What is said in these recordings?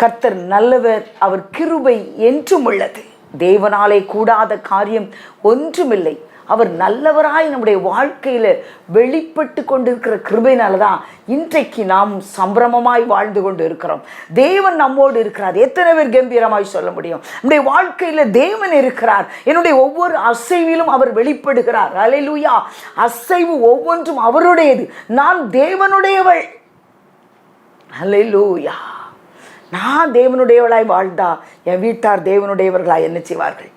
கர்த்தர் நல்லவர், அவர் கிருபை என்றும் உள்ளது. தேவனாலே கூடாத காரியம் ஒன்றுமில்லை. அவர் நல்லவராய் நம்முடைய வாழ்க்கையில் வெளிப்பட்டு கொண்டிருக்கிற கிருபையினால தான் இன்றைக்கு நாம் சம்பிரமமாய் வாழ்ந்து கொண்டு இருக்கிறோம். தேவன் நம்மோடு இருக்கிறார். எத்தனை பேர் கம்பீரமாய் சொல்ல முடியும்? நம்முடைய வாழ்க்கையில் தேவன் இருக்கிறார். என்னுடைய ஒவ்வொரு அசைவிலும் அவர் வெளிப்படுகிறார். அல்லேலூயா. அசைவு ஒவ்வொன்றும் அவருடையது. நான் தேவனுடையவள். அல்லேலூயா. நான் தேவனுடையவளாய் வாழ்ந்தா என் வீட்டார் தேவனுடையவர்களாய் என்ன செய்வார்கள்?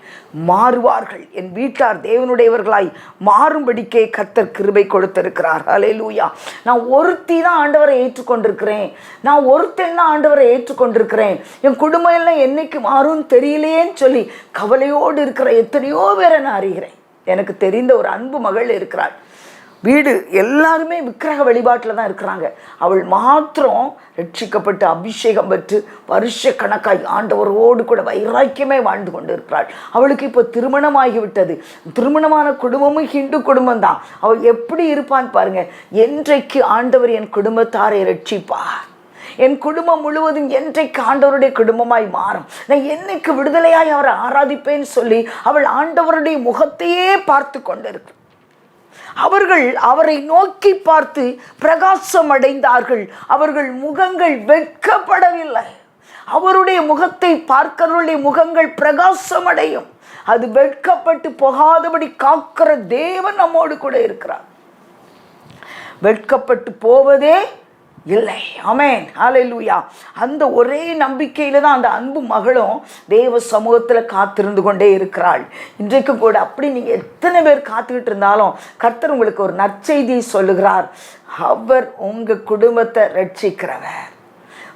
மாறுவார்கள். என் வீட்டார் தேவனுடையவர்களாய் மாறும்படிக்கே கர்த்தர் கிருபை கொடுத்திருக்கிறார். அல்லேலூயா. நான் ஒருத்தி தான் ஆண்டவரை ஏற்றுக்கொண்டிருக்கிறேன், நான் ஒருத்தன் தான் ஆண்டவரை ஏற்றுக்கொண்டிருக்கிறேன், என் குடும்பம் எல்லாம் என்னைக்கு மாறும்னு தெரியலையேன்னு சொல்லி கவலையோடு இருக்கிற எத்தனையோ பேரை நான் அறிகிறேன். எனக்கு தெரிந்த ஒரு அன்பு மகள் இருக்கிறாள். வீடு எல்லாருமே விக்கிரக வழிபாட்டில் தான் இருக்கிறாங்க. அவள் மாத்திரம் ரட்சிக்கப்பட்டு அபிஷேகம் பெற்று வருஷ கணக்காய் ஆண்டவரோடு கூட வைராக்கியமே வாழ்ந்து கொண்டு இருக்கிறாள். அவளுக்கு இப்போ திருமணமாகிவிட்டது. திருமணமான குடும்பமும் ஹிந்து குடும்பம் தான். அவள் எப்படி இருப்பான்னு பாருங்க. என்றைக்கு ஆண்டவர் என் குடும்பத்தாரை ரட்சிப்பார், என் குடும்பம் முழுவதும் என்றைக்கு ஆண்டவருடைய குடும்பமாய் மாறும், நான் என்னைக்கு விடுதலையாய் அவரை ஆராதிப்பேன்னு சொல்லி அவள் ஆண்டவருடைய முகத்தையே பார்த்து கொண்டிருக்கிறாள். அவர்கள் அவரை நோக்கி பார்த்து பிரகாசம் அடைந்தார்கள். அவர்கள் முகங்கள் வெட்கப்படவில்லை. அவருடைய முகத்தை பார்க்கிறவருடைய முகங்கள் பிரகாசம் அடையும். அது வெட்கப்பட்டு போகாதபடி காக்கிற தேவன் நம்மோடு கூட இருக்கிறார். வெட்கப்பட்டு போவதே இல்லை. ஆமென். ஹல்லேலூயா. அந்த ஒரே நம்பிக்கையில தான் அந்த அன்பு மகளும் தேவ சமூகத்தில் காத்திருந்து கொண்டே இருக்கிறாள். இன்றைக்கு கூட அப்படி நீங்கள் எத்தனை பேர் காத்துக்கிட்டு இருந்தாலும் கர்த்தர் உங்களுக்கு ஒரு நற்செய்தி சொல்லுகிறார். அவர் உங்கள் குடும்பத்தை ரட்சிக்கிறவர்.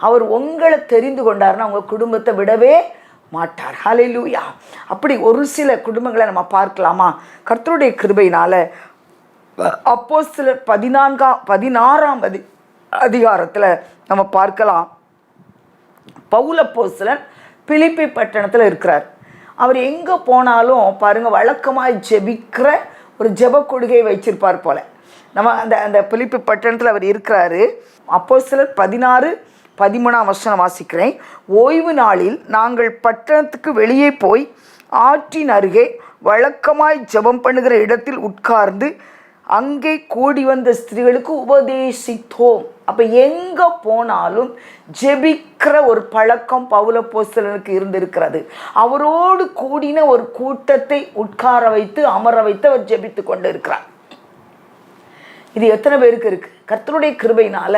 அவர் உங்களை தெரிந்து கொண்டார்னா உங்கள் குடும்பத்தை விடவே மாட்டார். ஹல்லேலூயா. அப்படி ஒரு சில குடும்பங்களை நம்ம பார்க்கலாமா? கர்த்தருடைய கிருபையினால அப்போஸ்தலர் 16ஆம் அதிகாரத்தில் நம்ம பார்க்கலாம். பவுல் அப்போஸ்தலன் பிலிப்பி பட்டணத்தில் இருக்கிறார். அவர் எங்கே போனாலும் பாருங்கள் வழக்கமாக ஜெபிக்கிற ஒரு ஜெப கொடுகையை வச்சிருப்பார் போல. நம்ம அந்த பிலிப்பி பட்டணத்தில் அவர் இருக்கிறாரு. அப்போஸ்தலர் 16:13 வாசிக்கிறேன். ஓய்வு நாளில் நாங்கள் பட்டணத்துக்கு வெளியே போய் ஆற்றின் அருகே வழக்கமாய் ஜெபம் பண்ணுகிற இடத்தில் உட்கார்ந்து அங்கே கூடி வந்த ஸ்திரீகளுக்கு உபதேசித்தோம். அப்போ எங்கே போனாலும் ஜெபிக்கிற ஒரு பழக்கம் பவுல் அப்போஸ்தலனுக்கு இருந்திருக்கிறது. அவரோடு கூடின ஒரு கூட்டத்தை உட்கார வைத்து அமர வைத்து அவர் ஜெபித்து கொண்டு இருக்கிறார். இது எத்தனை பேருக்கு இருக்குது? கர்த்தருடைய கிருபையினால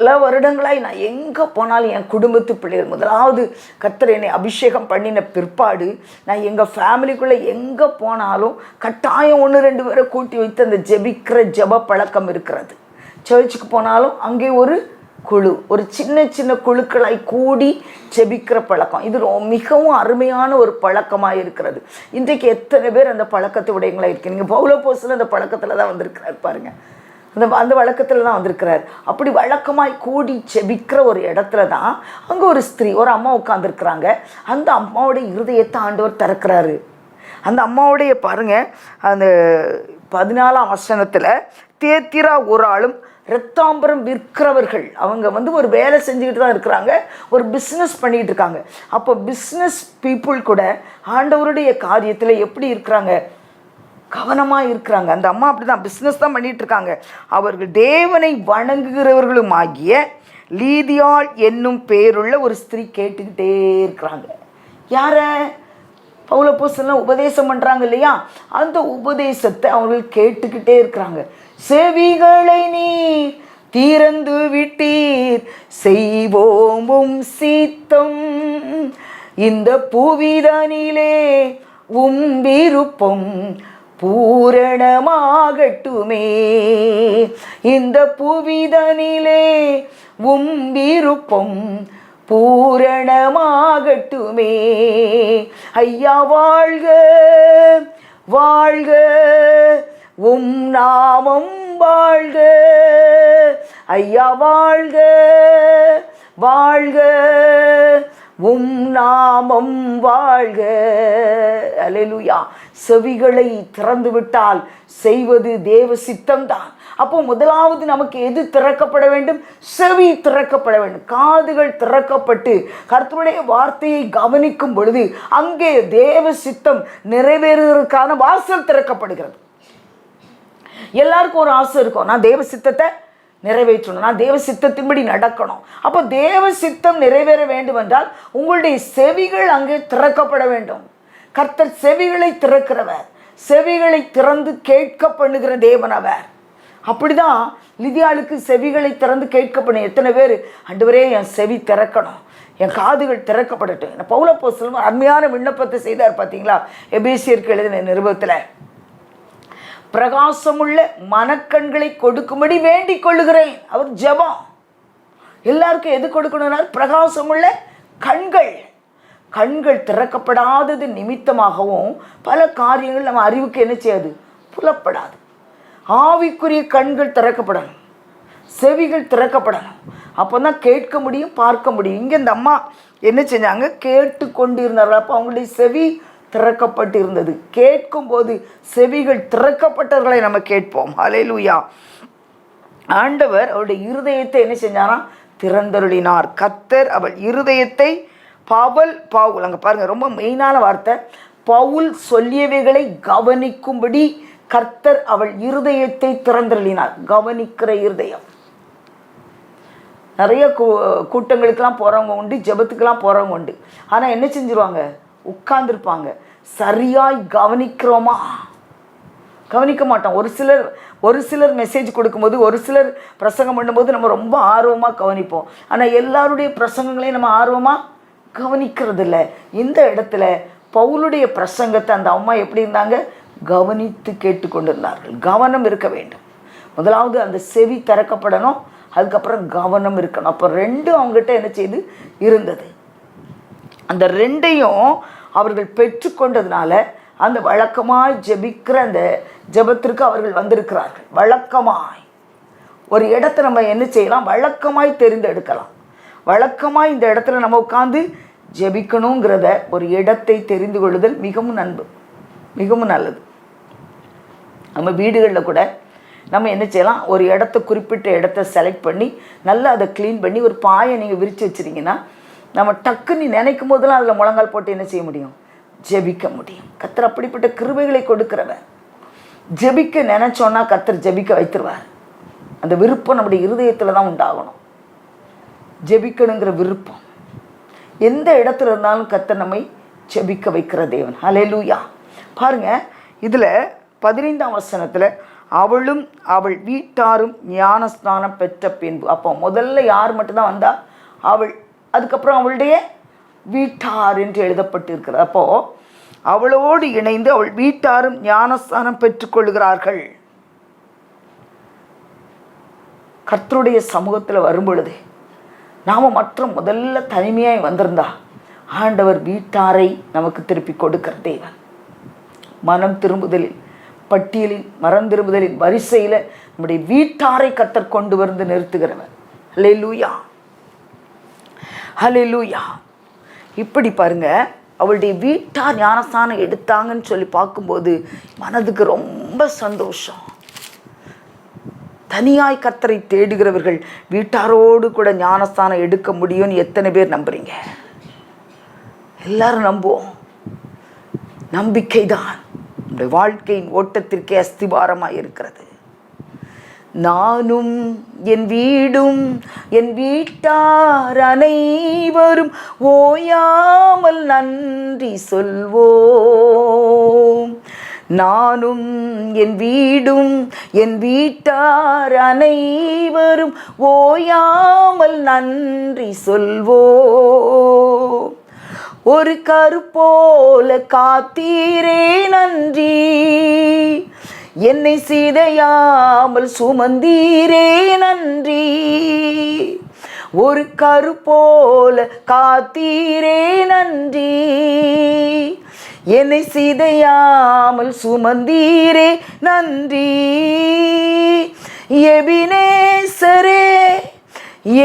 பல வருடங்களாய் நான் எங்கே போனாலும் என் குடும்பத்து பிள்ளைகள் முதலாவது கர்த்தர் என்னை அபிஷேகம் பண்ணின பிற்பாடு நான் எங்கள் ஃபேமிலிக்குள்ளே எங்கே போனாலும் கட்டாயம் 1-2 பேரை கூட்டி வைத்து அந்த ஜெபிக்கிற ஜெப பழக்கம் இருக்கிறது. சர்ச்சுக்கு போனாலும் அங்கே ஒரு குழு, ஒரு சின்ன சின்ன குழுக்களாய் கூடி ஜெபிக்கிற பழக்கம், இது மிகவும் அருமையான ஒரு பழக்கமாக இருக்கிறது. இன்றைக்கு எத்தனை பேர் அந்த பழக்கத்தை உடையங்களா இருக்கு? நீங்கள் பவுல் அப்போஸ்தலன் அந்த பழக்கத்தில் தான் வந்திருக்கிறார் பாருங்கள். அந்த வழக்கத்தில் தான் வந்திருக்கிறார். அப்படி வழக்கமாய் கூடி செபிக்கிற ஒரு இடத்துல தான் அங்கே ஒரு ஸ்திரீ, ஒரு அம்மா உட்காந்துருக்குறாங்க. அந்த அம்மாவுடைய இருதயத்தை ஆண்டவர் திறக்கிறாரு. அந்த அம்மாவுடைய பாருங்கள், அந்த 14ஆம் வசனத்தில் தேத்திரா ஒரு ஆளும் இரத்தாம்பரம் விற்கிறவர்கள், அவங்க ஒரு வேலை செஞ்சுக்கிட்டு தான் இருக்கிறாங்க, ஒரு பிஸ்னஸ் பண்ணிகிட்டு இருக்காங்க. அப்போ பிஸ்னஸ் பீப்புள் கூட ஆண்டவருடைய காரியத்தில் எப்படி இருக்கிறாங்க? கவனமாக இருக்கிறாங்க. அந்த அம்மா அப்படி தான் பிஸ்னஸ் தான் பண்ணிகிட்ருக்காங்க. அவர்கள் தேவனை வணங்குகிறவர்களும் ஆகிய லீதியாள் என்னும் பேருள்ள ஒரு ஸ்திரீ கேட்டுக்கிட்டே இருக்கிறாங்க. யார? பவுல் அப்போஸ்தலன் உபதேசம் பண்ணுறாங்க இல்லையா? அந்த உபதேசத்தை அவர்கள் கேட்டுக்கிட்டே இருக்கிறாங்க. செவிகளை நீர் திறந்து விட்டீர், செய்வோம் சீத்தம், இந்த பூவிதனிலே விருப்பம் பூரணமாகட்டுமே, இந்த புவிதனிலே விருப்பம் பூரணமாகட்டுமே. ஐயா வாழ்க வாழ்க, நாமம் வாழ்க. ஐயா வாழ்க வாழ்க, உம் நாமம் வாழ்க. அல்லேலூயா. செவிகளை திறந்து விட்டால் செய்வது தேவ சித்தம்தான். அப்போ முதலாவது நமக்கு எது திறக்கப்பட வேண்டும்? செவி திறக்கப்பட வேண்டும். காதுகள் திறக்கப்பட்டு கர்த்தருடைய வார்த்தையை கவனிக்கும் பொழுது அங்கே தேவ சித்தம் நிறைவேறுவதற்கான வாசல் திறக்கப்படுகிறது. எல்லாருக்கும் ஒரு ஆசை இருக்கும், நான் தேவ சித்தத்தை நிறைவேற்றணும், நான் தேவ சித்தத்தின்படி நடக்கணும். அப்போ தேவ சித்தம் நிறைவேற வேண்டும் என்றால் உங்களுடைய செவிகள் அங்கே திறக்கப்பட வேண்டும். கர்த்தர் செவிகளை திறக்கிறவர், செவிகளை திறந்து கேட்க பண்ணுகிற தேவன் அவர். அப்படிதான் லிதியாளுக்கு செவிகளை திறந்து கேட்க பண்ணு. எத்தனை பேர் ஆண்டவரே என் செவி திறக்கணும், என் காதுகள் திறக்கப்படட்டும். பவுல் அப்போஸ்தலன் அருமையான விண்ணப்பத்தை செய்தார் பார்த்தீங்களா? எபேசியருக்கு எழுதின நிருபத்தில், பிரகாசமுள்ள மனக்கண்களை கொடுக்கும்படி வேண்டிக் கொள்ளுகிறேன். அவர் ஜெபம். எல்லாருக்கும் எது கொடுக்கணும்னார்? பிரகாசமுள்ள கண்கள். கண்கள் திறக்கப்படாதது நிமித்தமாகவும் பல காரியங்கள் நம்ம அறிவுக்கு என்ன செய்யாது? புலப்படாது. ஆவிக்குரிய கண்கள் திறக்கப்படணும், செவிகள் திறக்கப்படணும். அப்போ தான் கேட்க முடியும், பார்க்க முடியும். இங்கே இந்த அம்மா என்ன செஞ்சாங்க? கேட்டு கொண்டு இருந்தார்கள். அப்போ அவங்களுடைய செவி திறக்கப்பட்டு இருந்தது. கேட்கும்போது செவிகள் திறக்கப்பட்டவர்களை நம்ம கேட்போம். ஹல்லேலூயா. ஆண்டவர் அவருடைய இருதயத்தை என்ன செஞ்சாராம்? திறந்தருளினார். கர்த்தர் அவள் இருதயத்தை பவுல் அங்கே பாருங்கள், ரொம்ப மெயினான வார்த்தை. பவுல் சொல்லியவைகளை கவனிக்கும்படி கர்த்தர் அவள் இருதயத்தை திறந்தருளினார். கவனிக்கிற இருதயம். நிறைய கூட்டங்களுக்கெல்லாம் போகிறவங்க உண்டு, ஜெபத்துக்கெல்லாம் போகிறவங்க உண்டு. ஆனால் என்ன செஞ்சிருவாங்க? உட்கார்ந்துருப்பாங்க. சரியாய் கவனிக்கிறோமா? கவனிக்க மாட்டோம். ஒரு சிலர் மெசேஜ் கொடுக்கும்போது, ஒரு சிலர் பிரசங்கம் பண்ணும்போது நம்ம ரொம்ப ஆர்வமாக கவனிப்போம். ஆனால் எல்லாருடைய பிரசங்கங்களையும் நம்ம ஆர்வமாக கவனிக்கிறது இல்லை. இந்த இடத்துல பவுலுடைய பிரசங்கத்தை அந்த அம்மா எப்படி இருந்தாங்க? கவனித்து கேட்டுக்கொண்டிருந்தார்கள். கவனம் இருக்க வேண்டும். முதலாவது அந்த செவி திறக்கப்படணும், அதுக்கப்புறம் கவனம் இருக்கணும். அப்போ ரெண்டும் அவங்ககிட்ட என்ன செய்து இருந்தது. அந்த ரெண்டையும் அவர்கள் பெற்றுக்கொண்டதுனால அந்த வழக்கமாய் ஜெபிக்கிற அந்த ஜெபத்திற்கு அவர்கள் வந்திருக்கிறார்கள். வழக்கமாய் ஒரு இடத்தை நம்ம என்ன செய்யலாம்? வழக்கமாய் தெரிந்தெடுக்கலாம். வழக்கமாய் இந்த இடத்துல நம்ம உட்காந்து ஜெபிக்கணுங்கிறத ஒரு இடத்தை தெரிந்து கொள்ளுதல் மிகவும் நல்லது. நம்ம வீடுகளில் கூட நம்ம என்ன செய்யலாம்? ஒரு இடத்த, குறிப்பிட்ட இடத்த செலக்ட் பண்ணி நல்லா அதை க்ளீன் பண்ணி ஒரு பாயை நீங்கள் விரித்து வச்சுருங்கன்னா நம்ம டக்குன்னு நினைக்கும் போதெல்லாம் அதில் முழங்கால் போட்டு என்ன செய்ய முடியும்? ஜெபிக்க முடியும். கர்த்தர் அப்படிப்பட்ட கிருபைகளை கொடுக்கிறவர். ஜெபிக்க நினைச்சோன்னா கர்த்தர் ஜெபிக்க வைத்திருவார். அந்த விருப்பம் நம்முடைய இருதயத்தில் தான் உண்டாகணும். ஜெபிக்கணுங்கிற விருப்பம் எந்த இடத்துல இருந்தாலும் கர்த்தர் நம்மை ஜெபிக்க வைக்கிற தேவன். ஹல்லேலூயா. பாருங்க, இதில் 15ஆம் வசனத்தில் அவளும் அவள் வீட்டாரும் ஞானஸ்நானம் பெற்ற பின்பு. அப்போ முதல்ல யார் மட்டும்தான் வந்தா? அவள். அதுக்கப்புறம் அவளுடைய வீட்டார் என்று எழுதப்பட்டிருக்கிறது. அப்போது அவளோடு இணைந்து அவள் வீட்டாரும் ஞானஸ்நானம் பெற்றுக்கொள்கிறார்கள். கர்த்தருடைய சமூகத்தில் வரும் பொழுது நாம் முதல்ல தனிமையாய் வந்திருந்தா ஆண்டவர் வீட்டாரை நமக்கு திருப்பி கொடுக்கிற தேவன். மனம் திரும்புதலில் பட்டியலில் மரம் திரும்புதலின் வரிசையில் நம்முடைய வீட்டாரை கர்த்தர் கொண்டு வந்து நிறுத்துகிறவர். ஹல்லேலூயா, ஹல்லேலூயா. இப்படி பாருங்க, அவளுடைய வீட்டார் ஞானஸ்நானம் எடுத்தாங்கன்னு சொல்லி பார்க்கும்போது மனதுக்கு ரொம்ப சந்தோஷம். தனியாய் கர்த்தரை தேடுகிறவர்கள் வீட்டாரோடு கூட ஞானஸ்நானம் எடுக்க முடியும்னு எத்தனை பேர் நம்புறீங்க? எல்லாரும் நம்புவோம். நம்பிக்கை தான் நம்முடைய வாழ்க்கையின் ஓட்டத்திற்கே அஸ்திபாரமாக இருக்கிறது. நானும் என் வீடும் என் வீட்டார் அனைவரும் ஓயாமல் நன்றி சொல்வோம். நானும் என் வீடும் என் வீட்டார் அனைவரும் ஓயாமல் நன்றி சொல்வோம். ஒரு கருப்போல காத்தீரே நன்றி, என்னை சிதையாமல் சுமந்தீரே நன்றி. ஒரு கருப்போல காத்தீரே நன்றி, என்னை சிதையாமல் சுமந்தீரே நன்றி. எபினேசரே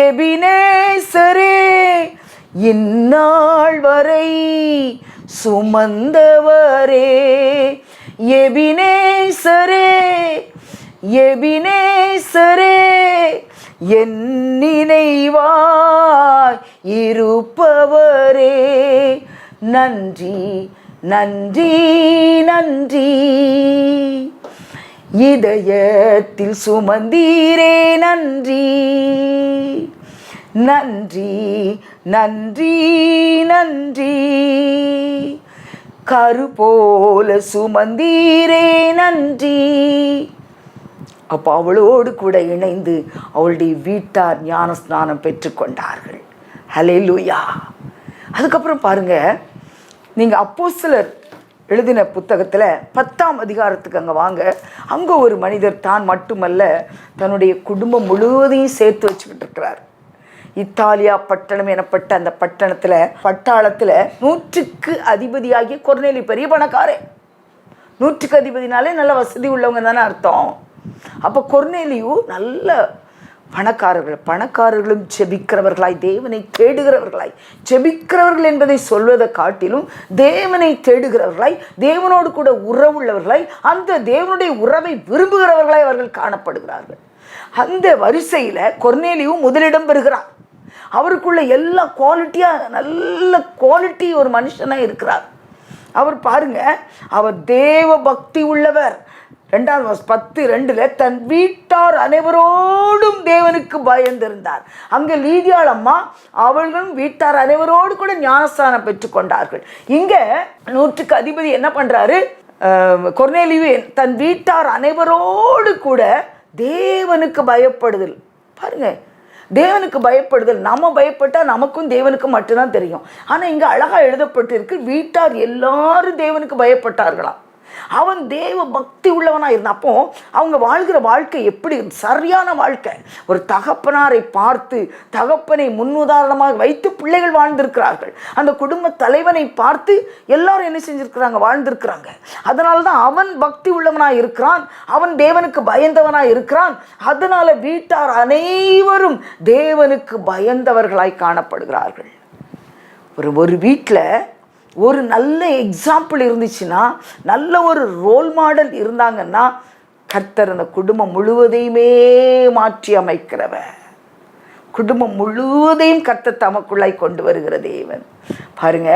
எபினேசரே இந்நாள் வரை சுமந்தவரே, எபினேசரே எபினேசரே, என் நினைவாய் இருப்பவரே, நன்றி நன்றி நன்றி. இதயத்தில் சுமந்தீரே நன்றி, நன்றி நன்றி நன்றி. கரு போல சுமந்தீரே நன்றி. அப்போ அவளோடு கூட இணைந்து அவளுடைய வீட்டார் ஞான ஸ்நானம் பெற்றுக்கொண்டார்கள். ஹல்லேலூயா. அதுக்கப்புறம் பாருங்க, நீங்கள் அப்போஸ்தலர் எழுதின புத்தகத்தில் 10ஆம் அதிகாரத்துக்கு அங்கே வாங்க. அங்கே ஒரு மனிதர் தான் மட்டுமல்ல தன்னுடைய குடும்பம் முழுவதையும் சேர்த்து வச்சுக்கிட்டு இருக்கிறார். இத்தாலியா பட்டணம் எனப்பட்ட அந்த பட்டாளத்தில் 100க்கு அதிபதியாகிய கொர்நேலியு பெரிய பணக்காரே. 100க்கு அதிபதினாலே நல்ல வசதி உள்ளவங்க தானே அர்த்தம். அப்போ கொர்நேலியு நல்ல பணக்காரர்களும் ஜெபிக்கிறவர்களாய், தேவனை தேடுகிறவர்களாய், ஜெபிக்கிறவர்கள் என்பதை சொல்வதை காட்டிலும் தேவனை தேடுகிறவர்களாய், தேவனோடு கூட உறவுள்ளவர்களாய், அந்த தேவனுடைய உறவை விரும்புகிறவர்களாய் அவர்கள் காணப்படுகிறார்கள். அந்த வரிசையில் கொர்நேலியு முதலிடம் பெறுகிறார். அவருக்குள்ள எல்லா நல்ல குவாலிட்டி ஒரு மனுஷனாக இருக்கிறார். அவர் பாருங்க, அவர் தேவ பக்தி உள்ளவர். 2:10 தன் வீட்டார் அனைவரோடும் தேவனுக்கு பயந்திருந்தார். அங்கே லீதியாள் அம்மா அவர்களும் வீட்டார் அனைவரோடு கூட ஞானஸ்தானம் பெற்றுக்கொண்டார்கள். இங்கே 100க்கு அதிபதி என்ன பண்றாரு? கொர்நேலியு தன் வீட்டார் அனைவரோடு கூட தேவனுக்கு பயப்படுதல். பாருங்க, தேவனுக்கு பயப்படுதல். நம்ம பயப்பட்டால் நமக்கும் தேவனுக்கும் மட்டும்தான் தெரியும். ஆனால் இங்கே அழகாக எழுதப்பட்டிருக்கு, வீட்டார் எல்லாரும் தேவனுக்கு பயப்பட்டார்களாம். அவன் தேவ பக்தி உள்ளவனாக இருந்தான். அப்போ அவங்க வாழ்கிற வாழ்க்கை எப்படி சரியான வாழ்க்கை. ஒரு தகப்பனாரை பார்த்து தகப்பனை முன்னுதாரணமாக வைத்து பிள்ளைகள் வாழ்ந்திருக்கிறார்கள். அந்த குடும்ப தலைவனை பார்த்து எல்லாரும் என்ன செஞ்சிருக்கிறாங்க? வாழ்ந்திருக்கிறாங்க. அதனால தான் அவன் பக்தி உள்ளவனாக இருக்கிறான், அவன் தேவனுக்கு பயந்தவனாக இருக்கிறான். அதனால வீட்டார் அனைவரும் தேவனுக்கு பயந்தவர்களாய் காணப்படுகிறார்கள். ஒரு வீட்டில் ஒரு நல்ல எக்ஸாம்பிள் இருந்துச்சுன்னா, நல்ல ஒரு ரோல் மாடல் இருந்தாங்கன்னா, கர்த்தர் அந்த குடும்பம் முழுவதையுமே மாற்றி அமைக்கிறவர். குடும்பம் முழுவதையும் கர்த்தர் தமக்குள்ளாய் கொண்டு வருகிற தேவன். பாருங்க,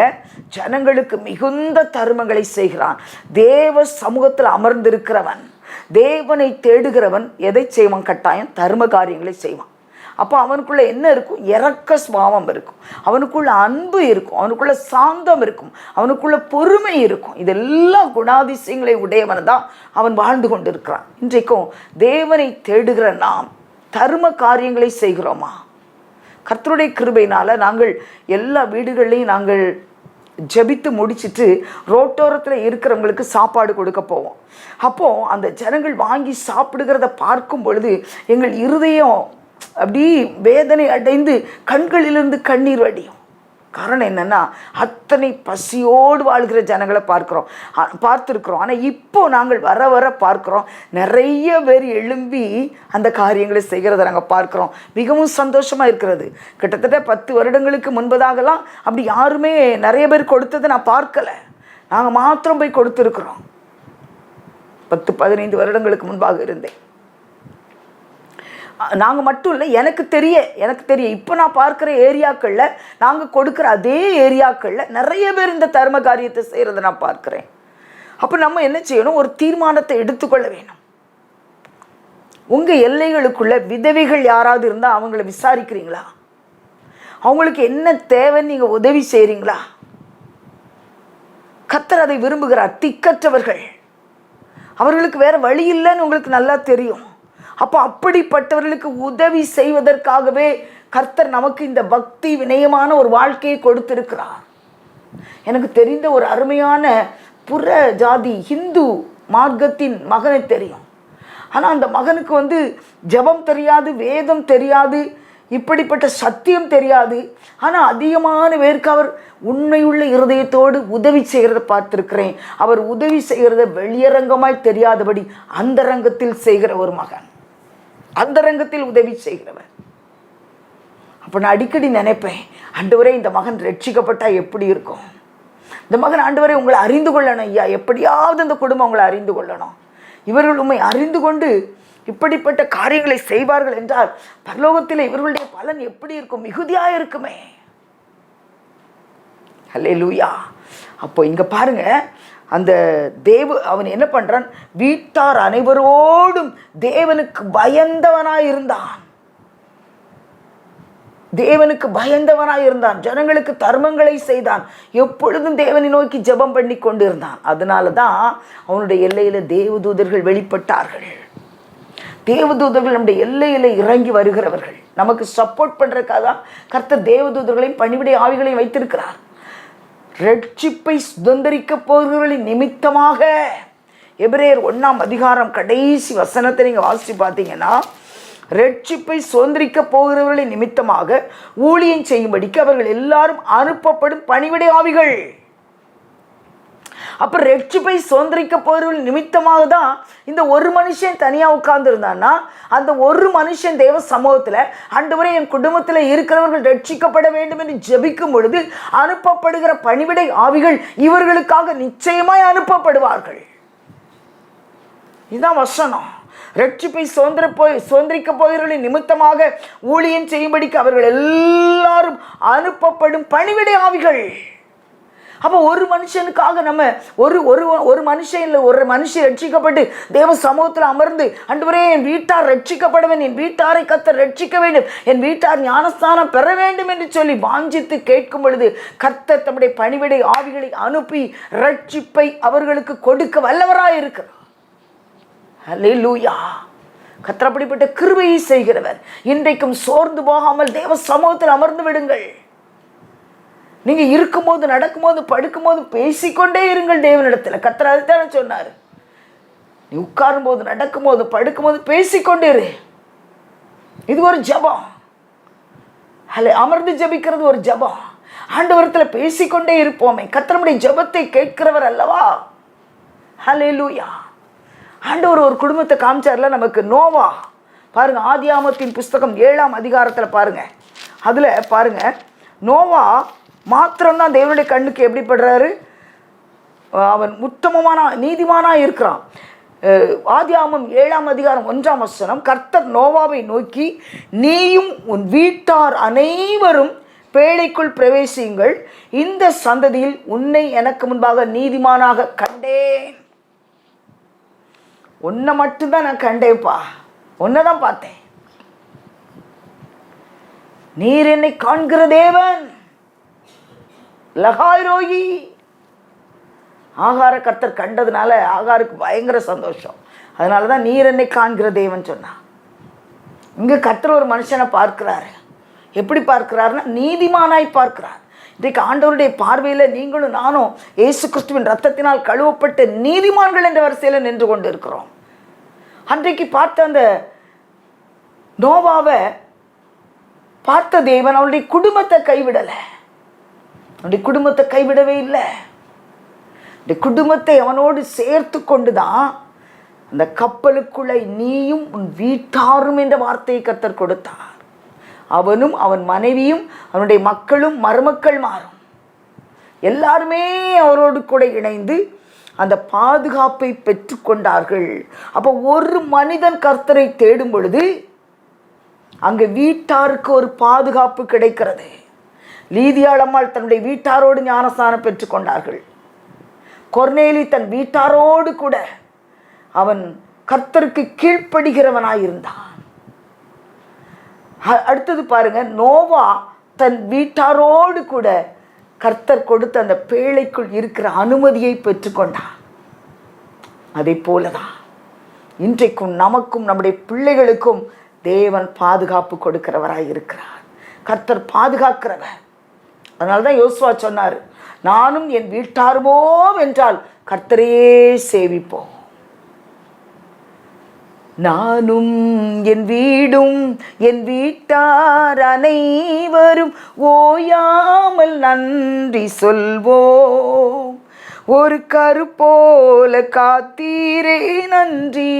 ஜனங்களுக்கு மிகுந்த தருமங்களை செய்கிறான். தேவ சமூகத்தில் அமர்ந்திருக்கிறவன், தேவனை தேடுகிறவன் எதை செய்வான்? கட்டாயம் தர்ம காரியங்களை செய்வான். அப்போ அவனுக்குள்ளே என்ன இருக்கும்? இரக்க சுபாவம் இருக்கும், அவனுக்குள்ள அன்பு இருக்கும், அவனுக்குள்ள சாந்தம் இருக்கும், அவனுக்குள்ள பொறுமை இருக்கும். இதெல்லாம் குணாதிசயங்களை உடையவன் தான் அவன் வாழ்ந்து கொண்டு இருக்கிறான். இன்றைக்கும் தேவனை தேடுகிற நாம் தர்ம காரியங்களை செய்கிறோமா? கர்த்தருடைய கிருபையினால் நாங்கள் எல்லா வீடுகள்லையும் நாங்கள் ஜெபித்து முடிச்சுட்டு ரோட்டோரத்தில் இருக்கிறவங்களுக்கு சாப்பாடு கொடுக்க போவோம். அப்போது அந்த ஜனங்கள் வாங்கி சாப்பிடுகிறத பார்க்கும் பொழுது எங்கள் இருதயம் அப்படி வேதனை அடைந்து கண்களிலிருந்து கண்ணீர் வடியும். காரணம் என்னன்னா, அத்தனை பசியோடு வாழ்கிற ஜனங்களை பார்த்துருக்குறோம். ஆனால் இப்போ நாங்கள் வர வர பார்க்குறோம், நிறைய பேர் எழும்பி அந்த காரியங்களை செய்கிறத நாங்கள் பார்க்குறோம். மிகவும் சந்தோஷமாக இருக்கிறது. கிட்டத்தட்ட 10 வருடங்களுக்கு முன்பதாகலாம் அப்படி யாருமே நிறைய பேர் கொடுத்ததை நான் பார்க்கலை. நாங்கள் மாத்திரம் போய் கொடுத்துருக்குறோம். 10-15 வருடங்களுக்கு முன்பாக இருந்தேன். நாங்கள் மட்டும் இல்லை, எனக்கு தெரிய இப்போ நான் பார்க்குற ஏரியாக்களில், நாங்கள் கொடுக்குற அதே ஏரியாக்களில் நிறைய பேர் இந்த தர்ம காரியத்தை செய்கிறத நான் பார்க்குறேன். அப்போ நம்ம என்ன செய்யணும்? ஒரு தீர்மானத்தை எடுத்துக்கொள்ள வேணும். உங்கள் எல்லைகளுக்குள்ள விதவைகள் யாராவது இருந்தால் அவங்கள விசாரிக்கிறீங்களா? அவங்களுக்கு என்ன தேவைன்னு நீங்கள் உதவி செய்கிறீங்களா? கர்த்தர் அதை விரும்புகிறார். திக்கற்றவர்கள், அவர்களுக்கு வேறு வழி இல்லைன்னு உங்களுக்கு நல்லா தெரியும். அப்போ அப்படிப்பட்டவர்களுக்கு உதவி செய்வதற்காகவே கர்த்தர் நமக்கு இந்த பக்தி வினயமான ஒரு வாழ்க்கையை கொடுத்திருக்கிறார். எனக்கு தெரிந்த ஒரு அருமையான புற ஜாதி ஹிந்து மார்க்கத்தின் மகனை தெரியும். ஆனால் அந்த மகனுக்கு ஜெபம் தெரியாது, வேதம் தெரியாது, இப்படிப்பட்ட சத்தியம் தெரியாது. ஆனால் அதிகமான பேருக்கு அவர் உண்மையுள்ள இருதயத்தோடு உதவி செய்கிறத பார்த்துருக்கிறேன். அவர் உதவி செய்கிறத வெளியரங்கமாய் தெரியாதபடி அந்தரங்கத்தில் செய்கிற ஒரு மகன், அந்தரங்கத்தில் உதவி செய்கிறவர். அப்போ அப்போ நான் அடிக்கடி நினைப்பேன், ஆண்டவரே இந்த மகன் ரட்சிக்கப்பட்டால் எப்படி இருக்கும், இந்த மகன் ஆண்டவரே உங்களை அறிந்து கொள்ளணும் ஐயா, எப்படியாவது இந்த குடும்பம் உங்களை அறிந்து கொள்ளணும், இவர்கள் உண்மை அறிந்து கொண்டு இப்படிப்பட்ட காரியங்களை செய்வார்கள் என்றால் பரலோகத்தில் இவர்களுடைய பலன் எப்படி இருக்கும், மிகுதியாக இருக்குமே. அல்லேலூயா. அப்போ இங்க பாருங்க, அந்த அவன் என்ன பண்றான், வீட்டார் அனைவரோடும் தேவனுக்கு பயந்தவனாய் இருந்தான். தேவனுக்கு பயந்தவனாய் இருந்தான், ஜனங்களுக்கு தர்மங்களை செய்தான், எப்பொழுதும் தேவனை நோக்கி ஜெபம் பண்ணி கொண்டிருந்தான். அதனாலதான் அவனுடைய எல்லையில தேவதூதர்கள் வெளிப்பட்டார்கள். தேவதூதர்கள் நம்முடைய எல்லையில இறங்கி வருகிறவர்கள், நமக்கு சப்போர்ட் பண்றதுக்காக கர்த்தர் தேவதூதர்களையும் பணிவிடை ஆவிகளையும் வைத்திருக்கிறார். ரட்சிப்பை சுதந்திரிக்க போகிறவர்களின் நிமித்தமாக, எபிரேயர் 1ஆம் அதிகாரம் கடைசி வசனத்தை நீங்க வாசித்து பார்த்தீங்கன்னா, ரட்சிப்பை சுதந்திரிக்க போகிறவர்களின் நிமித்தமாக ஊழியம் செய்யும்படிக்கு அவர்கள் எல்லாரும் அனுப்பப்படும் பணிவிடை ஆவிகள். அப்ப ரட்சிப்பை சுதந்திரிக்க போகிறவர்கள் நிமித்தமாக தான் இந்த ஒரு மனுஷன் தனியா உட்கார்ந்து இருந்தான்னா, அந்த ஒரு மனுஷன் தேவ சமூகத்துல ஆண்டவரே என் குடும்பத்துல இருக்கிறவர்கள் ரட்சிக்கப்பட வேண்டும் என்று ஜெபிக்கும் பொழுது அனுப்பப்படுகிற பணிவிடை ஆவிகள் இவர்களுக்காக நிச்சயமாய் அனுப்பப்படுவார்கள். இதுதான் வசனம். ரட்சிப்பை சுதந்திரிக்க போகிறவர்களின் நிமித்தமாக ஊழியம் செய்யும்படிக்கு அவர்கள் எல்லாரும் அனுப்பப்படும் பணிவிடை ஆவிகள். அப்போ ஒரு மனுஷனுக்காக நம்ம ஒரு மனுஷன் இல்லை, ஒரு மனுஷன் ரட்சிக்கப்பட்டு தேவ சமூகத்தில் அமர்ந்து ஆண்டவரே என் வீட்டார் ரட்சிக்கப்படவேன், என் வீட்டாரை கர்த்தர் ரட்சிக்க வேண்டும், என் வீட்டார் ஞானஸ்தானம் பெற வேண்டும் என்று சொல்லி வாஞ்சித்து கேட்கும் பொழுது கர்த்தர் தம்முடைய பணிவிடை ஆவிகளை அனுப்பி ரட்சிப்பை அவர்களுக்கு கொடுக்க வல்லவராய் இருக்கிறார். அல்லேலூயா. கர்த்தர் அப்படிப்பட்ட கிருபையை செய்கிறவர். இன்றைக்கும் சோர்ந்து போகாமல் தேவ சமூகத்தில் அமர்ந்து விடுங்கள். நீங்க இருக்கும்போது, நடக்கும்போது, படுக்கும்போது பேசிக்கொண்டே இருங்கள் தேவனிடத்தில். கர்த்தர் அதுதானே சொன்னார், நீ உட்காரும் போது, நடக்கும்போது, படுக்கும்போது பேசிக்கொண்டே இரு. இது ஒரு ஜபம். அமர்ந்து ஜபிக்கிறது ஒரு ஜபம். ஆண்டவரத்தில் பேசிக்கொண்டே இருப்போமே. கர்த்தருடைய ஜபத்தை கேட்கிறவர் அல்லவா. ஹல்லேலூயா. ஆண்டவர் ஒரு குடும்பத்தை காமிச்சார்ல நமக்கு. நோவா பாருங்க, ஆதியாகமத்தின் புஸ்தகம் 7ஆம் அதிகாரத்தில் பாருங்க. அதுல பாருங்க, நோவா மாத்திரம்தான் தேவனுடைய கண்ணுக்கு எப்படி படுறாரு, அவன் உத்தமமான நீதிமானா இருக்கிறான். ஆதியாகமம் 7ஆம் அதிகாரம் 1ஆம் வசனம், கர்த்தர் நோவாவை நோக்கி, நீயும் உன் வீட்டார் அனைவரும் பேழைக்குள் பிரவேசியுங்கள், இந்த சந்ததியில் உன்னை எனக்கு முன்பாக நீதிமானாக கண்டேன். உன்னை மட்டும்தான் நான் கண்டேன்ப்பா, உன்னைதான் பார்த்தேன். நீர் என்னை காண்கிற தேவன். லகாய் ரோகி. ஆகார கர்த்தர் கண்டதுனால ஆகாருக்கு பயங்கர சந்தோஷம். அதனாலதான் நீர் என்னை காண்கிற தேவன் சொன்னா. இங்க கர்த்தர் ஒரு மனுஷனை பார்க்கிறாரு. எப்படி பார்க்கிறாருன்னா நீதிமானாய் பார்க்கிறார். இன்றைக்கு ஆண்டவருடைய பார்வையில் நீங்களும் நானும் இயேசு கிறிஸ்துவின் ரத்தத்தினால் கழுவப்பட்ட நீதிமான்கள் என்ற வரிசையில் நின்று கொண்டு இருக்கிறோம். அன்றைக்கு பார்த்த அந்த நோவாவை பார்த்த தேவன் அவனுடைய குடும்பத்தை கைவிடலை. அவனுடைய குடும்பத்தை கைவிடவே இல்லை. இந்த குடும்பத்தை அவனோடு சேர்த்து கொண்டுதான் அந்த கப்பலுக்குள்ள நீயும் உன் வீட்டாரும் என்ற வார்த்தையை கர்த்தர் கொடுத்தார். அவனும் அவன் மனைவியும் அவனுடைய மக்களும் மருமக்கள் மாறும் எல்லாருமே அவரோடு கூட இணைந்து அந்த பாதுகாப்பை பெற்று கொண்டார்கள். அப்போ ஒரு மனிதன் கர்த்தரை தேடும் பொழுது அங்கு வீட்டாருக்கு ஒரு பாதுகாப்பு கிடைக்கிறது. லீதியாளம்மாள் தன்னுடைய வீட்டாரோடு ஞானஸ்தானம் பெற்று கொண்டார்கள். கொர்நேலி தன் வீட்டாரோடு கூட அவன் கர்த்தருக்கு கீழ்ப்படுகிறவனாயிருந்தான். அடுத்தது பாருங்க, நோவா தன் வீட்டாரோடு கூட கர்த்தர் கொடுத்த அந்த பேழைக்குள் இருக்கிற அனுமதியை பெற்றுக்கொண்டான். அதை போலதான் இன்றைக்கும் நமக்கும் நம்முடைய பிள்ளைகளுக்கும் தேவன் பாதுகாப்பு கொடுக்கிறவராய் இருக்கிறார். கர்த்தர் பாதுகாக்கிறவர். அதனால்தான் யோசுவா சொன்னார், நானும் என் வீட்டாருமோ என்றால் கர்த்தரையே சேவிப்போம். நானும் என் வீடும் என் வீட்டார் அனைவரும் ஓயாமல் நன்றி சொல்வோம். ஒரு கரு போல காத்தீரே நன்றி.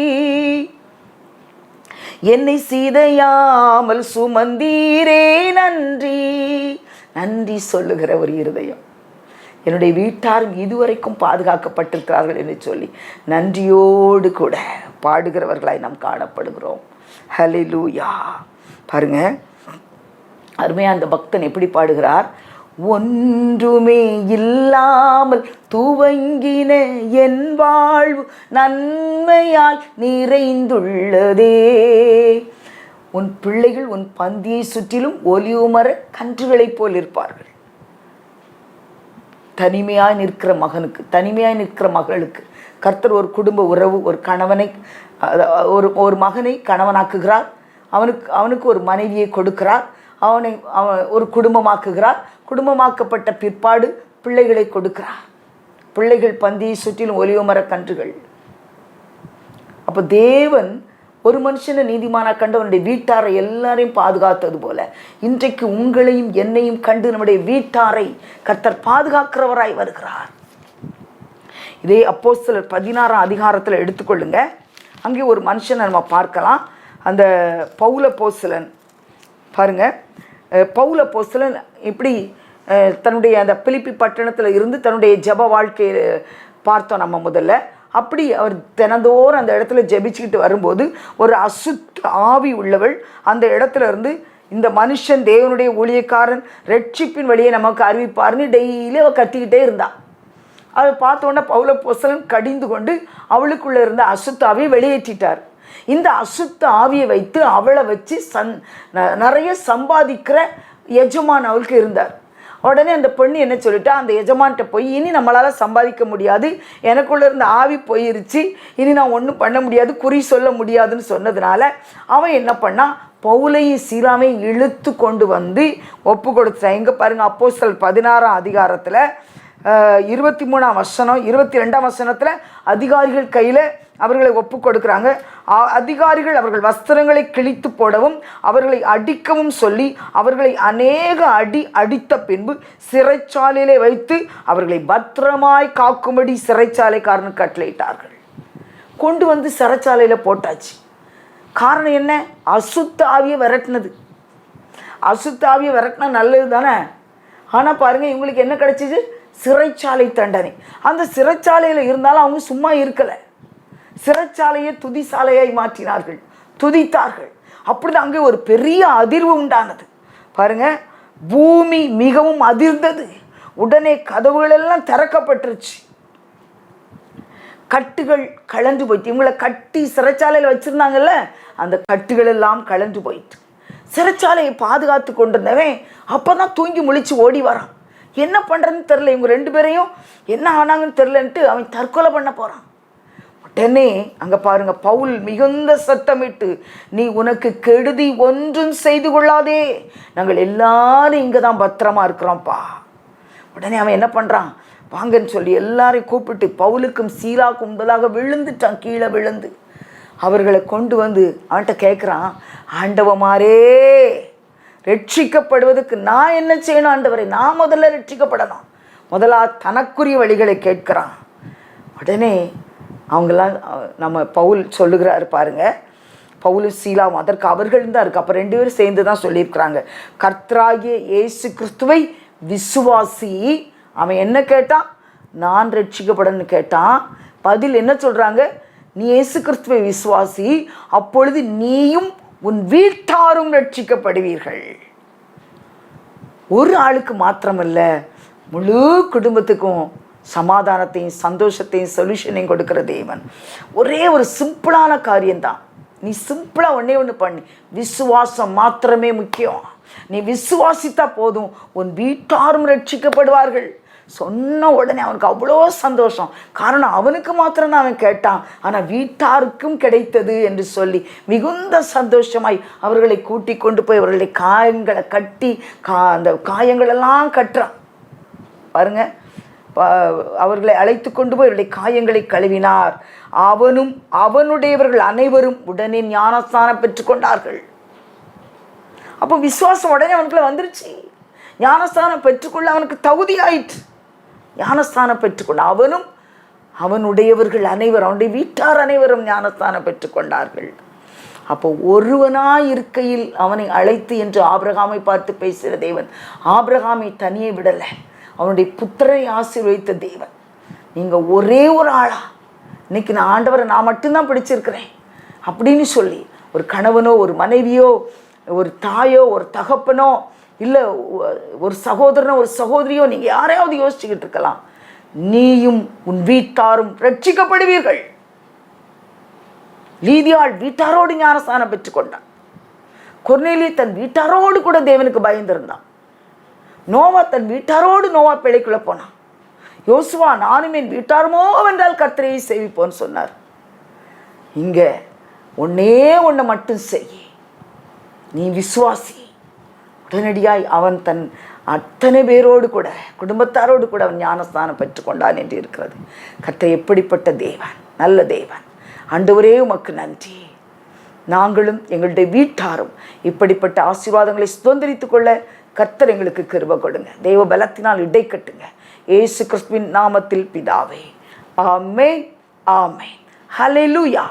என்னை சீதையாமல் சுமந்தீரே நன்றி. நன்றி சொல்லுகிற ஒரு இருதயம். என்னுடைய வீட்டாரும் இதுவரைக்கும் பாதுகாக்கப்பட்டிருக்கிறார்கள் என்று சொல்லி நன்றியோடு கூட பாடுகிறவர்களாய் நாம் காணப்படுகிறோம். ஹல்லேலூயா. பாருங்க, அருமையா அந்த பக்தன் எப்படி பாடுகிறார். ஒன்றுமே இல்லாமல் துவங்கின என் வாழ்வு நன்மையால் நிறைந்துள்ளதே. உன் பிள்ளைகள் உன் பந்தியை சுற்றிலும் ஒலிவுமர கன்றுகளைப் போல் இருப்பார்கள். தனிமையாய் நிற்கிற மகனுக்கு, தனிமையாய் நிற்கிற மகளுக்கு கர்த்தர் ஒரு குடும்ப உறவு, ஒரு கணவனை, ஒரு மகனை கணவனாக்குகிறார். அவனுக்கு ஒரு மனைவியை கொடுக்கிறார். அவன் ஒரு குடும்பமாக்குகிறார். குடும்பமாக்கப்பட்ட பிற்பாடு பிள்ளைகளை கொடுக்கிறார். பிள்ளைகள் பந்தியை சுற்றிலும் ஒலிவமர கன்றுகள். அப்போ தேவன் ஒரு மனுஷனை நீதிமானா கண்டு அவனுடைய வீட்டாரை எல்லாரையும் பாதுகாத்தது போல இன்றைக்கு உங்களையும் என்னையும் கண்டு நம்முடைய வீட்டாரை கர்த்தர் பாதுகாக்கிறவராய் வருகிறார். இதே அப்போஸ்தலர் 16ஆம் அதிகாரத்தில் எடுத்துக்கொள்ளுங்க. அங்கே ஒரு மனுஷனை நம்ம பார்க்கலாம். அந்த பவுல் அப்போஸ்தலன் பாருங்க. பவுல் அப்போஸ்தலன் இப்படி தன்னுடைய அந்த பிலிப்பி பட்டணத்தில் இருந்து தன்னுடைய ஜெப வாழ்க்கையை பார்த்தோம் நம்ம முதல்ல. அப்படி அவர் தினந்தோறும் அந்த இடத்துல ஜெபிச்சுக்கிட்டு வரும்போது ஒரு அசுத்த ஆவி உள்ளவள் அந்த இடத்துல இருந்து, இந்த மனுஷன் தேவனுடைய ஊழியக்காரன் ரட்சிப்பின் வழியை நமக்கு அறிவிப்பார்னு டெய்லி அவள் கத்திக்கிட்டே இருந்தாள். அதை பார்த்தோன்னே பவுல் அப்போஸ்தலன் கடிந்து கொண்டு அவளுக்குள்ளே இருந்த அசுத்த ஆவியை வெளியேற்றிட்டார். இந்த அசுத்த ஆவியை வைத்து அவளை வச்சு நிறைய சம்பாதிக்கிற எஜமான் அவளுக்கு இருந்தார். உடனே அந்த பெண்ணு என்ன சொல்லிட்டா, அந்த எஜமான்கிட்ட போய் இனி நம்மளால் சம்பாதிக்க முடியாது, எனக்குள்ளே இருந்த ஆவி போயிருச்சு, இனி நான் ஒன்றும் பண்ண முடியாது, குறி சொல்ல முடியாதுன்னு சொன்னதுனால அவன் என்ன பண்ணா, பவுலையும் சீலாவையும் இழுத்து கொண்டு வந்து ஒப்பு கொடுத்தான். எங்கே பாருங்கள், அப்போஸ்தலர் 16ஆம் அதிகாரத்தில் 23ஆம் வசனம் 22ஆம் வசனத்தில் அதிகாரிகள் கையில் அவர்களை ஒப்பு கொடுக்குறாங்க. அதிகாரிகள் அவர்கள் வஸ்திரங்களை கிழித்து போடவும் அவர்களை அடிக்கவும் சொல்லி அவர்களை அநேக அடித்த பின்பு சிறைச்சாலையிலே வைத்து அவர்களை பத்திரமாய் காக்கும்படி சிறைச்சாலைக்காரனுக்கு கட்டளையிட்டார்கள். கொண்டு வந்து சிறைச்சாலையில் போட்டாச்சு. காரணம் என்ன? அசுத்த ஆவியை விரட்டினது. அசுத்த ஆவியை விரட்டினா நல்லது தானே. ஆனால் பாருங்கள், இவங்களுக்கு என்ன கிடைச்சிது? சிறைச்சாலை தண்டனை. அந்த சிறைச்சாலையில் இருந்தாலும் அவங்க சும்மா இருக்கலை. சிறைச்சாலையை துதிசாலையாய் மாற்றினார்கள், துதித்தார்கள். அப்படிதான் அங்கே ஒரு பெரிய அதிர்வு உண்டானது. பாருங்க, பூமி மிகவும் அதிர்ந்தது. உடனே கதவுகள் எல்லாம் திறக்கப்பட்டுருச்சு. கட்டுகள் கலண்டு போயிட்டு, இவங்களை கட்டி சிறைச்சாலையில் வச்சிருந்தாங்கல்ல, அந்த கட்டுகள் எல்லாம் கலண்டு போயிட்டு சிறைச்சாலையை பாதுகாத்து கொண்டிருந்தவன் அப்போதான் தூங்கி முழிச்சு ஓடி வரான். என்ன பண்ணுறதுன்னு தெரில, இவங்க 2 பேரையும் என்ன ஆனாங்கன்னு தெரிலன்ட்டு அவன் தற்கொலை பண்ண போகிறான். உடனே அங்கே பாருங்க, பவுல் மிகுந்த சத்தமிட்டு, நீ உனக்கு கெடுதி ஒன்றும் செய்து கொள்ளாதே, நாங்கள் எல்லாரும் இங்கே தான் பத்திரமா இருக்கிறோம்ப்பா. உடனே அவன் என்ன பண்ணுறான், வாங்கன்னு சொல்லி எல்லாரையும் கூப்பிட்டு பவுலுக்கும் சீலாக்கும் முன்பதாக விழுந்துட்டான். கீழே விழுந்து அவர்களை கொண்டு வந்து அவன்கிட்ட கேட்குறான், ஆண்டவமாரே, ரட்சிக்கப்படுவதற்கு நான் என்ன செய்யணும் ஆண்டவரே? நான் முதல்ல ரட்சிக்கப்படணும். தனக்குரிய வழிகளை கேட்குறான். உடனே அவங்களாம் நம்ம பவுல் சொல்லுகிறாரு பாருங்க, பவுலும் சீலாவும் அதற்கு அவர்கள் தான் இருக்குது. அப்போ 2 பேரும் சேர்ந்து தான் சொல்லியிருக்கிறாங்க, கர்த்தராகிய இயேசு கிறிஸ்துவை விசுவாசி. அவன் என்ன கேட்டான்? நான் ரட்சிக்கப்படன்னு கேட்டான். பதில் என்ன சொல்கிறாங்க? நீ இயேசு கிறிஸ்துவை விசுவாசி, அப்பொழுது நீயும் உன் வீட்டாரும் ரட்சிக்கப்படுவீர்கள். ஒரு ஆளுக்கு மாத்திரமல்ல, முழு குடும்பத்துக்கும் சமாதானத்தையும் சந்தோஷத்தையும் சொல்யூஷனையும் கொடுக்கிற தேவன். ஒரே ஒரு சிம்பிளான காரியம்தான். நீ சிம்பிளாக ஒன்று பண்ணி, விசுவாசம் மாத்திரமே முக்கியம். நீ விசுவாசித்தா போதும், உன் வீட்டாரும் ரட்சிக்கப்படுவார்கள். சொன்ன உடனே அவனுக்கு அவ்வளோ சந்தோஷம். காரணம் அவனுக்கு மாத்திரம் தான் அவன் கேட்டான், ஆனால் வீட்டாருக்கும் கிடைத்தது என்று சொல்லி மிகுந்த சந்தோஷமாய் அவர்களை கூட்டி கொண்டு போய் அவர்களுடைய காயங்களை கட்டி அந்த காயங்களெல்லாம் கட்டுறான். பாருங்க, அவர்களை அழைத்து கொண்டு போய் அவருடைய காயங்களை கழுவினார். அவனும் அவனுடையவர்கள் அனைவரும் உடனே ஞானஸ்தானம் பெற்றுக்கொண்டார்கள். அப்போ விசுவாசம் உடனே அவனுக்குள்ள வந்துருச்சு. ஞானஸ்தானம் பெற்றுக்கொள்ள அவனுக்கு தகுதி ஆயிற்று. ஞானஸ்தானம் பெற்றுக்கொண்ட அவனும் அவனுடையவர்கள் அனைவரும், அவனுடைய வீட்டார் அனைவரும் ஞானஸ்தானம் பெற்றுக்கொண்டார்கள். அப்போ ஒருவனாய் இருக்கையில் அவனை அழைத்து என்று ஆபிரகாமை பார்த்து பேசுகிற தேவன் ஆபிரகாமை தனியே விடலை, அவனுடைய புத்திரரை ஆசீர்வதித்த தேவன். நீங்கள் ஒரே ஒரு ஆளா இன்னைக்கு நான் ஆண்டவரை நான் மட்டும்தான் பிடிச்சிருக்கிறேன் அப்படின்னு சொல்லி ஒரு கணவனோ ஒரு மனைவியோ ஒரு தாயோ ஒரு தகப்பனோ இல்லை ஒரு சகோதரனோ ஒரு சகோதரியோ நீங்கள் யாரையாவது யோசிச்சுக்கிட்டு இருக்கலாம். நீயும் உன் வீட்டாரும் ரட்சிக்கப்படுவீர்கள். லீதியாள் வீட்டாரோடு ஞானஸ்நானம் பெற்றுக்கொண்டான். கொர்நேலியு தன் வீட்டாரோடு கூட தேவனுக்கு பயந்திருந்தான். நோவா தன் வீட்டாரோடு நோவா பிழைக்குள்ள போனான். யோசுவா நானும் என் வீட்டாருமோ வென்றால் கர்த்தரையை சேவிப்போன்னு சொன்னார். இங்கே ஒன்னே ஒன்றை மட்டும் செய், நீ விசுவாசி. உடனடியாய் அவன் தன் அத்தனை பேரோடு கூட குடும்பத்தாரோடு கூட அவன் ஞானஸ்நானம் பெற்றுக்கொண்டான் என்று இருக்கிறது. கர்த்தர் எப்படிப்பட்ட தேவன், நல்ல தேவன். ஆண்டவரே உமக்கு நன்றி. நாங்களும் எங்களுடைய வீட்டாரும் இப்படிப்பட்ட ஆசீர்வாதங்களை சுதந்திரித்து கொள்ள கர்த்தர் எங்களுக்கு கிருபை கொடுங்க. தெய்வ பலத்தினால் இடை கட்டுங்க. இயேசு கிறிஸ்துவின் நாமத்தில் பிதாவே, ஆமென், ஆமென். ஹல்லேலூயா.